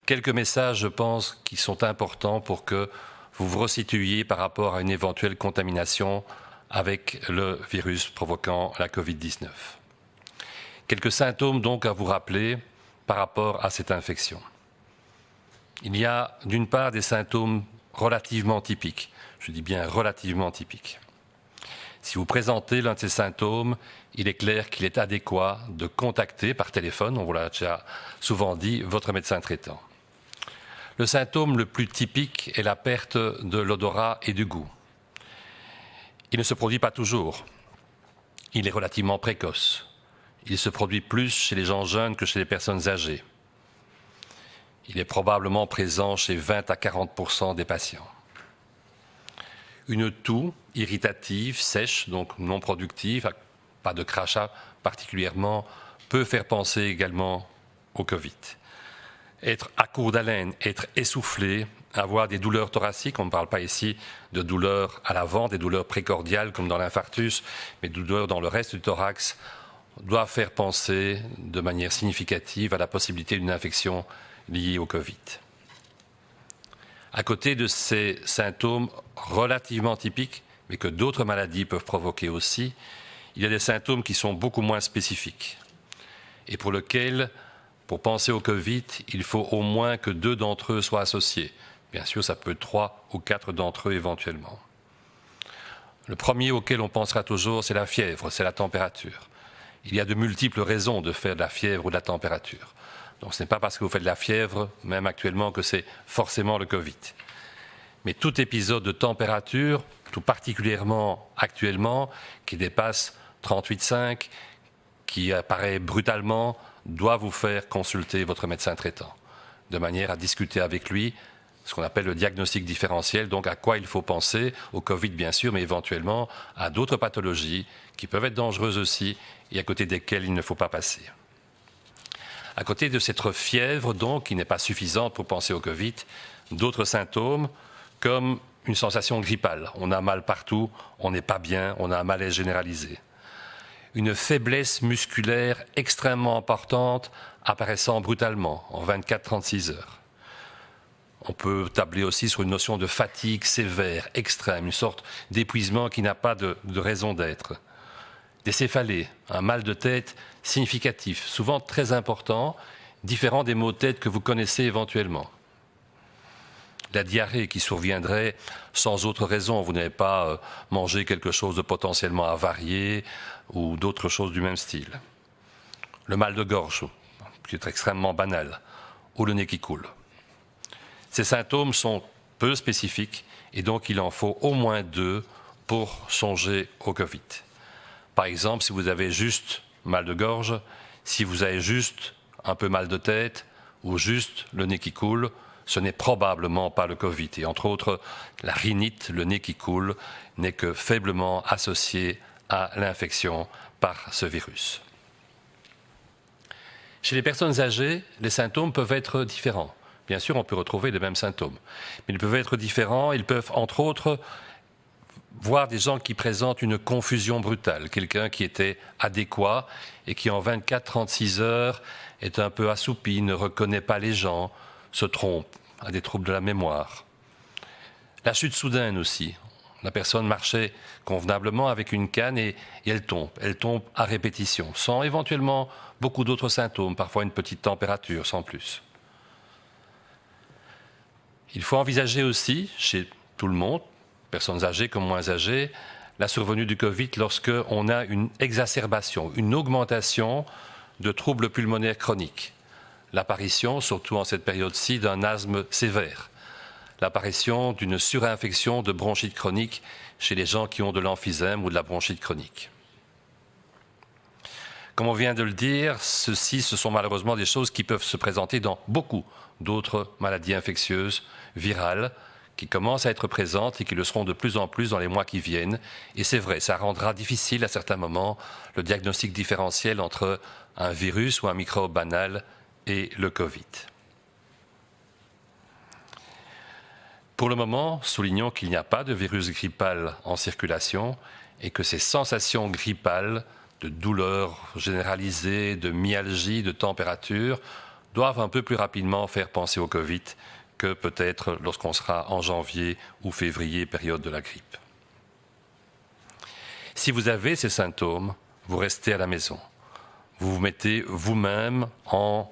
quelques messages, je pense, qui sont importants pour que vous vous resituiez par rapport à une éventuelle contamination avec le virus provoquant la Covid-19. Quelques symptômes donc à vous rappeler par rapport à cette infection. Il y a d'une part des symptômes relativement typiques. Je dis bien relativement typiques. Si vous présentez l'un de ces symptômes, il est clair qu'il est adéquat de contacter par téléphone, on vous l'a déjà souvent dit, votre médecin traitant. Le symptôme le plus typique est la perte de l'odorat et du goût. Il ne se produit pas toujours. Il est relativement précoce. Il se produit plus chez les gens jeunes que chez les personnes âgées. Il est probablement présent chez 20 à 40% des patients. Une toux irritative, sèche, donc non productive, pas de crachat particulièrement, peut faire penser également au Covid. Être à court d'haleine, être essoufflé, avoir des douleurs thoraciques, on ne parle pas ici de douleurs à l'avant, des douleurs précordiales comme dans l'infarctus, mais douleurs dans le reste du thorax, doivent faire penser de manière significative à la possibilité d'une infection liée au Covid. À côté de ces symptômes relativement typiques, mais que d'autres maladies peuvent provoquer aussi, il y a des symptômes qui sont beaucoup moins spécifiques et pour lesquels, pour penser au Covid, il faut au moins que 2 d'entre eux soient associés. Bien sûr, ça peut être 3 ou 4 d'entre eux éventuellement. Le premier auquel on pensera toujours, c'est la fièvre, c'est la température. Il y a de multiples raisons de faire de la fièvre ou de la température. Donc ce n'est pas parce que vous faites de la fièvre, même actuellement, que c'est forcément le Covid. Mais tout épisode de température, tout particulièrement actuellement, qui dépasse 38,5, qui apparaît brutalement, doit vous faire consulter votre médecin traitant, de manière à discuter avec lui ce qu'on appelle le diagnostic différentiel, donc à quoi il faut penser, au Covid bien sûr, mais éventuellement à d'autres pathologies qui peuvent être dangereuses aussi et à côté desquelles il ne faut pas passer. À côté de cette fièvre, donc, qui n'est pas suffisante pour penser au Covid, d'autres symptômes comme une sensation grippale. On a mal partout, on n'est pas bien, on a un malaise généralisé. Une faiblesse musculaire extrêmement importante apparaissant brutalement en 24-36 heures. On peut tabler aussi sur une notion de fatigue sévère, extrême, une sorte d'épuisement qui n'a pas de raison d'être. Des céphalées, un mal de tête significatif, souvent très important, différent des maux de tête que vous connaissez éventuellement. La diarrhée qui surviendrait sans autre raison, vous n'avez pas mangé quelque chose de potentiellement avarié ou d'autres choses du même style. Le mal de gorge, qui est extrêmement banal, ou le nez qui coule. Ces symptômes sont peu spécifiques et donc il en faut au moins 2 pour songer au Covid. Par exemple, si vous avez juste mal de gorge, si vous avez juste un peu mal de tête ou juste le nez qui coule, ce n'est probablement pas le Covid. Et entre autres, la rhinite, le nez qui coule, n'est que faiblement associé à l'infection par ce virus. Chez les personnes âgées, les symptômes peuvent être différents. Bien sûr, on peut retrouver les mêmes symptômes, mais ils peuvent être différents. Ils peuvent, entre autres, voir des gens qui présentent une confusion brutale, quelqu'un qui était adéquat et qui en 24-36 heures est un peu assoupi, ne reconnaît pas les gens, se trompe, a des troubles de la mémoire. La chute soudaine aussi. La personne marchait convenablement avec une canne et elle tombe à répétition, sans éventuellement beaucoup d'autres symptômes, parfois une petite température, sans plus. Il faut envisager aussi, chez tout le monde, personnes âgées comme moins âgées, la survenue du Covid lorsqu'on a une exacerbation, une augmentation de troubles pulmonaires chroniques. L'apparition, surtout en cette période-ci, d'un asthme sévère. L'apparition d'une surinfection de bronchite chronique chez les gens qui ont de l'emphysème ou de la bronchite chronique. Comme on vient de le dire, ce sont malheureusement des choses qui peuvent se présenter dans beaucoup d'autres maladies infectieuses, virales, qui commencent à être présentes et qui le seront de plus en plus dans les mois qui viennent. Et c'est vrai, ça rendra difficile à certains moments le diagnostic différentiel entre un virus ou un microbe banal et le Covid. Pour le moment, soulignons qu'il n'y a pas de virus grippal en circulation et que ces sensations grippales de douleur généralisée, de myalgie, de température doivent un peu plus rapidement faire penser au Covid que peut-être lorsqu'on sera en janvier ou février, période de la grippe. Si vous avez ces symptômes, vous restez à la maison. Vous vous mettez vous-même en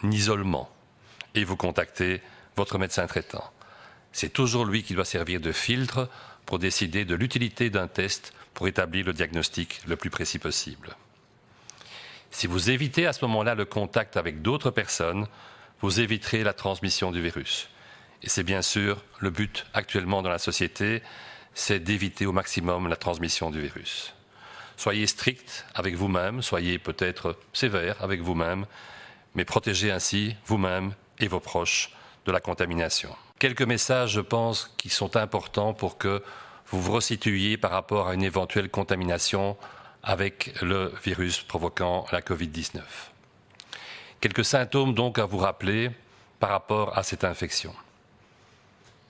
isolement et vous contactez votre médecin traitant. C'est toujours lui qui doit servir de filtre pour décider de l'utilité d'un test pour établir le diagnostic le plus précis possible. Si vous évitez à ce moment-là le contact avec d'autres personnes, vous éviterez la transmission du virus. Et c'est bien sûr le but actuellement dans la société, c'est d'éviter au maximum la transmission du virus. Soyez strict avec vous-même, soyez peut-être sévère avec vous-même, mais protégez ainsi vous-même et vos proches de la contamination. Quelques messages, je pense, qui sont importants pour que vous vous resituiez par rapport à une éventuelle contamination avec le virus provoquant la Covid-19. Quelques symptômes donc à vous rappeler par rapport à cette infection.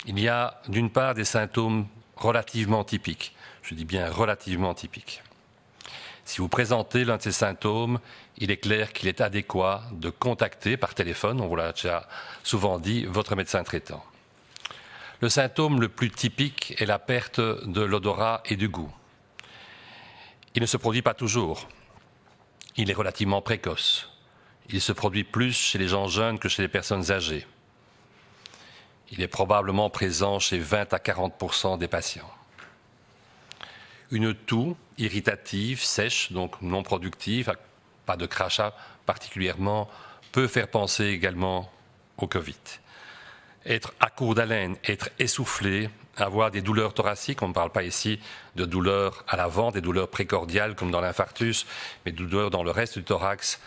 Il y a d'une part des symptômes relativement typiques. Je dis bien relativement typiques. Si vous présentez l'un de ces symptômes, il est clair qu'il est adéquat de contacter par téléphone, on vous l'a déjà souvent dit, votre médecin traitant. Le symptôme le plus typique est la perte de l'odorat et du goût. Il ne se produit pas toujours. Il est relativement précoce. Il se produit plus chez les gens jeunes que chez les personnes âgées. Il est probablement présent chez 20 à 40% des patients. Une toux irritative, sèche, donc non productive, pas de crachat particulièrement, peut faire penser également au Covid. Être à court d'haleine, être essoufflé, avoir des douleurs thoraciques, on ne parle pas ici de douleurs à l'avant, des douleurs précordiales comme dans l'infarctus, mais de douleurs dans le reste du thorax,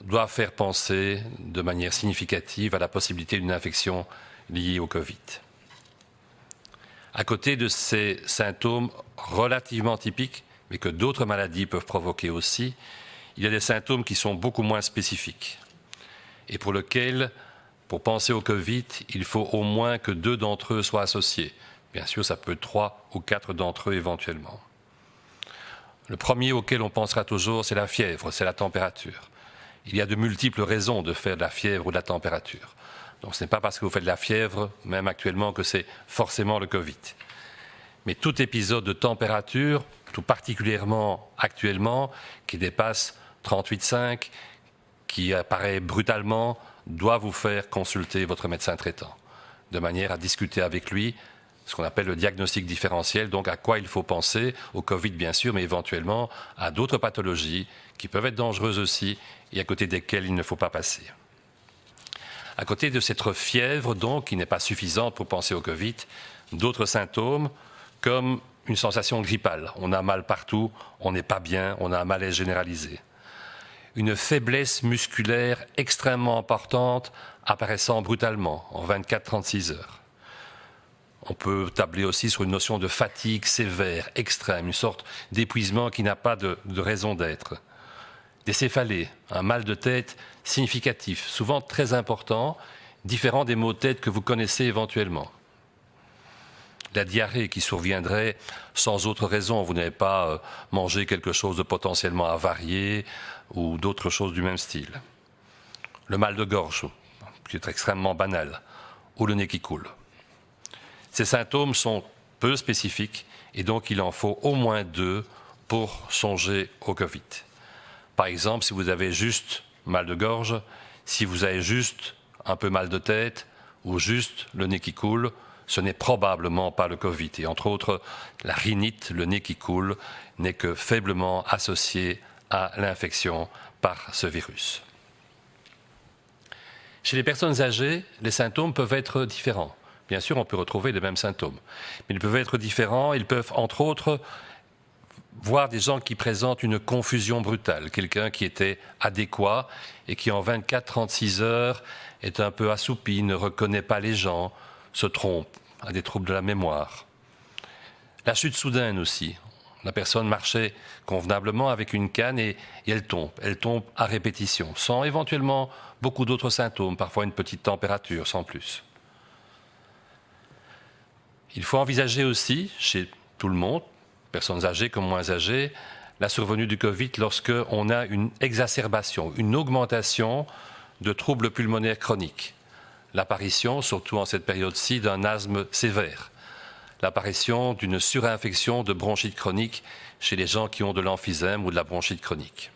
doit faire penser de manière significative à la possibilité d'une infection liée au Covid. À côté de ces symptômes relativement typiques, mais que d'autres maladies peuvent provoquer aussi, il y a des symptômes qui sont beaucoup moins spécifiques et pour lesquels, pour penser au Covid, il faut au moins que 2 d'entre eux soient associés. Bien sûr, ça peut être 3 ou 4 d'entre eux éventuellement. Le premier auquel on pensera toujours, c'est la fièvre, c'est la température. Il y a de multiples raisons de faire de la fièvre ou de la température. Donc ce n'est pas parce que vous faites de la fièvre, même actuellement, que c'est forcément le Covid. Mais tout épisode de température, tout particulièrement actuellement, qui dépasse 38,5, qui apparaît brutalement, doit vous faire consulter votre médecin traitant, de manière à discuter avec lui ce qu'on appelle le diagnostic différentiel, donc à quoi il faut penser, au Covid bien sûr, mais éventuellement à d'autres pathologies qui peuvent être dangereuses aussi et à côté desquelles il ne faut pas passer. À côté de cette fièvre, donc, qui n'est pas suffisante pour penser au Covid, d'autres symptômes comme une sensation grippale. On a mal partout, on n'est pas bien, on a un malaise généralisé. Une faiblesse musculaire extrêmement importante apparaissant brutalement en 24-36 heures. On peut tabler aussi sur une notion de fatigue sévère, extrême, une sorte d'épuisement qui n'a pas de raison d'être. Des céphalées, un mal de tête significatif, souvent très important, différent des maux de tête que vous connaissez éventuellement. La diarrhée qui surviendrait sans autre raison, vous n'avez pas mangé quelque chose de potentiellement avarié ou d'autres choses du même style. Le mal de gorge, qui est extrêmement banal, ou le nez qui coule. Ces symptômes sont peu spécifiques et donc il en faut au moins 2 pour songer au Covid. Par exemple, si vous avez juste mal de gorge, si vous avez juste un peu mal de tête ou juste le nez qui coule, ce n'est probablement pas le Covid. Et entre autres, la rhinite, le nez qui coule, n'est que faiblement associé à l'infection par ce virus. Chez les personnes âgées, les symptômes peuvent être différents. Bien sûr, on peut retrouver les mêmes symptômes, mais ils peuvent être différents. Ils peuvent, entre autres, voir des gens qui présentent une confusion brutale, quelqu'un qui était adéquat et qui en 24-36 heures est un peu assoupi, ne reconnaît pas les gens, se trompe, a des troubles de la mémoire. La chute soudaine aussi. La personne marchait convenablement avec une canne et elle tombe à répétition, sans éventuellement beaucoup d'autres symptômes, parfois une petite température, sans plus. Il faut envisager aussi, chez tout le monde, personnes âgées comme moins âgées, la survenue du Covid lorsqu'on a une exacerbation, une augmentation de troubles pulmonaires chroniques, l'apparition, surtout en cette période-ci, d'un asthme sévère, l'apparition d'une surinfection de bronchite chronique chez les gens qui ont de l'emphysème ou de la bronchite chronique.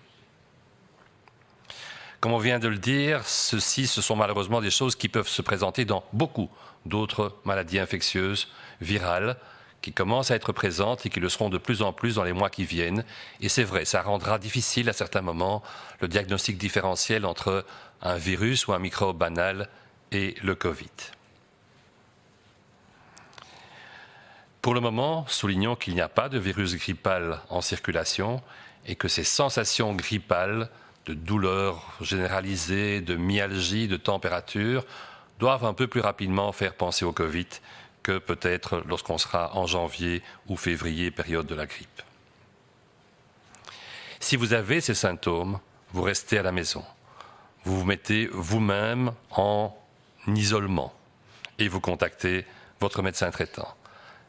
Comme on vient de le dire, ce sont malheureusement des choses qui peuvent se présenter dans beaucoup d'autres maladies infectieuses, virales, qui commencent à être présentes et qui le seront de plus en plus dans les mois qui viennent. Et c'est vrai, ça rendra difficile à certains moments le diagnostic différentiel entre un virus ou un microbe banal et le Covid. Pour le moment, soulignons qu'il n'y a pas de virus grippal en circulation et que ces sensations grippales de douleur généralisée, de myalgie, de température, doivent un peu plus rapidement faire penser au Covid que peut-être lorsqu'on sera en janvier ou février, période de la grippe. Si vous avez ces symptômes, vous restez à la maison. Vous vous mettez vous-même en isolement et vous contactez votre médecin traitant.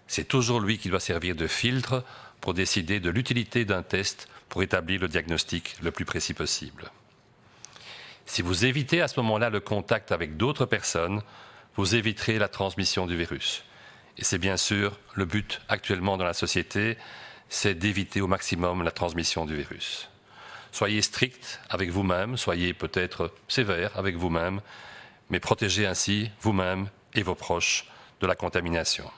C'est toujours lui qui doit servir de filtre pour décider de l'utilité d'un test pour établir le diagnostic le plus précis possible. Si vous évitez à ce moment-là le contact avec d'autres personnes, vous éviterez la transmission du virus. Et c'est bien sûr le but actuellement dans la société, c'est d'éviter au maximum la transmission du virus. Soyez strict avec vous-même, soyez peut-être sévère avec vous-même, mais protégez ainsi vous-même et vos proches de la contamination.